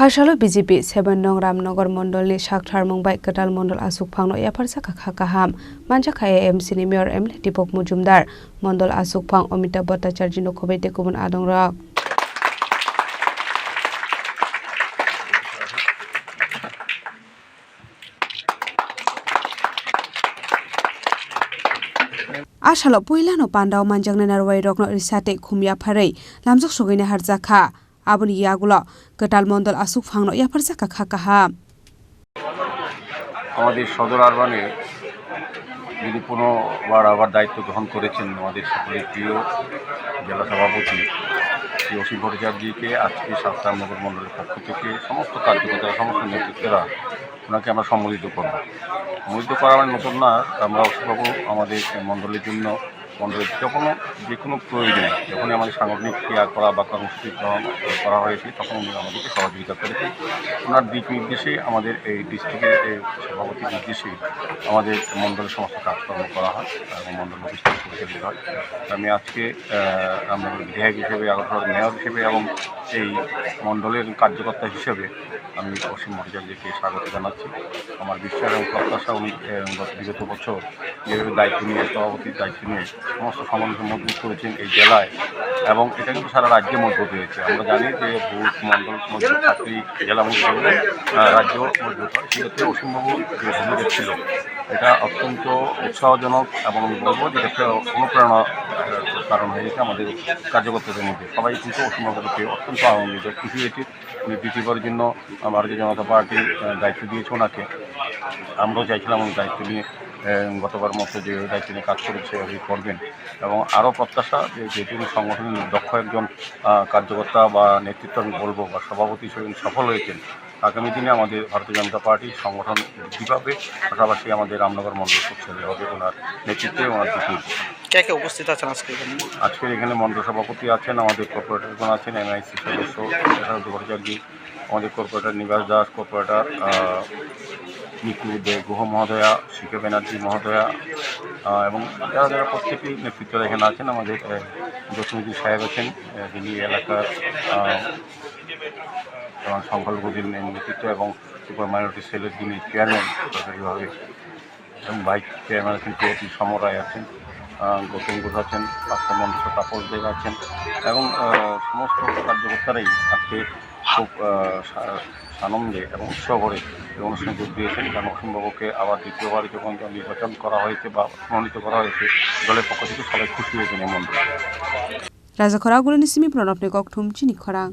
Hashalo BJP 7 nong Ramnagar Mondolni Shakthar Mumbai Katal Mondol Asuk Phangno Yafarsa Kakha Kaham Manjak AMC ni Mayor M Dipok Mujumdar Mondol Asuk Phang Amitabh Bhattacharya no Khobaite Kubun Adongra Ashalo Puilano Pandao Manjangna Narwai Rokno Risate Khumya Pharei Lamjak Sogine Harjakha Abuni Yagulo Katal Mondol Asuk Phangno Yafarsa Kakha Kaham আমাদের সদর আরবানে যিনি পুনর্বার আবার দায়িত্ব গ্রহণ করেছেন আমাদের সকলের প্রিয় জেলা সভাপতি শ্রী অসীম ভট্টাচার্যকে আজকে রামনগর মণ্ডলের পক্ষ থেকে সমস্ত কার্যকর্তা সমস্ত নেতৃত্বেরা ওনাকে আমরা সম্মিলিত করব। সম্মিলিত করা মানে নতুন না, আমরা অসীমবাবু আমাদের মণ্ডলের জন্য মণ্ডলের যে কোনো প্রয়োজনে যখনই আমাদের সাংগঠনিক ক্রিয়া করা বা কর্মসূচি গ্রহণ করা হয়েছে তখন উনি আমাদেরকে সহযোগিতা করেছেন। ওনার দিক নির্দেশে আমাদের এই ডিস্ট্রিক্টের সভাপতির নির্দেশে আমাদের মণ্ডলের সমস্ত কাজকর্ম করা হয় এবং মণ্ডল অফিসটা পরিচালিত হয়। আমি আজকে রামনগর বিধায়ক হিসেবে আগরতলার মেয়র হিসেবে এবং এই মণ্ডলের কার্যকর্তা হিসেবে আমি অসীম ভট্টাচার্যকে স্বাগত জানাচ্ছি। আমার বিশ্বাস এবং প্রত্যাশা উনি বিগত বছর যেভাবে দায়িত্ব নিয়ে সভাপতির দায়িত্ব নিয়ে সমস্ত সমালোচনা মজবুত করেছেন এই জেলায় এবং এটা কিন্তু সারা রাজ্যে মজবুত হয়েছে। আমরা জানি যে বুথ মণ্ডল মজবুত থাকলেই জেলা মজবুত হলে রাজ্য মজবুত হয়। সেক্ষেত্রে অসীমবাবু যে ভূমিকা ছিল এটা অত্যন্ত উৎসাহজনক এবং বলবো যে একটা অনুপ্রেরণা কারণ হয়েছে আমাদের কার্যকর্তাদের মধ্যে। সবাই কিন্তু অসীমবাবুকে অত্যন্ত আনন্দিত খুশি হয়েছে। উনি দ্বিতীয়বারের জন্য ভারতীয় জনতা পার্টির দায়িত্ব দিয়েছে ওনাকে। আমরাও চাইছিলাম উনি দায়িত্ব নিয়ে গতবার মতো যে দায়িত্ব নিয়ে কাজ করেছে সেভাবেই করবেন এবং আরও প্রত্যাশা যে যেহেতু সংগঠনের দক্ষ একজন কার্যকর্তা বা নেতৃত্ব আমি বলবো বা সভাপতি হিসেবে সফল হয়েছেন, আগামী দিনে আমাদের ভারতীয় জনতা পার্টির সংগঠন বৃদ্ধি পাবে, পাশাপাশি আমাদের রামনগর মণ্ডল শক্তিশালী হবে ওনার নেতৃত্বে ওনার দিকে। কে কে উপস্থিত আছেন আজকের এখানে মণ্ডল সভাপতি আছেন, আমাদের কর্পোরেটরগণ আছেন, MIC সদস্য ভট্টাচার্য, আমাদের কর্পোরেটর নিবাস দাস, কর্পোরেটর নিকু দে গুহ মহোদয়া, শিখে ব্যানার্জি মহোদয়া এবং যারা যারা প্রত্যেকেই নেতৃত্বরা এখানে আছেন। আমাদের জসিমুদ্দিন সাহেব আছেন, যিনি এলাকার সংখ্যালঘুদের নেতৃত্ব এবং সুপার মাইনরিটি সেলের যিনি চেয়ারম্যান সরকারিভাবে এবং ভাইস চেয়ারম্যান আছেন PAP সমর রায় আছেন, গৌতম ঘোষ আছেন, পাঁচটা মন্ত্র তাপস দেব আছেন এবং সমস্ত কার্যকর্তারাই আজকে খুব আনন্দে এবং উৎসাহ করে এই অনুষ্ঠানে যোগ দিয়েছেন। কারণ অসীমবাবুকে আবার দ্বিতীয়বার যখন নির্বাচন করা হয়েছে বা মনোনীত করা হয়েছে দলের পক্ষ থেকে সবাই খুশি হয়েছেন এই মন্ডলে। রাজা খরা গুলো নিসিমি প্রণব নেকক ঠুমচিনি খরা।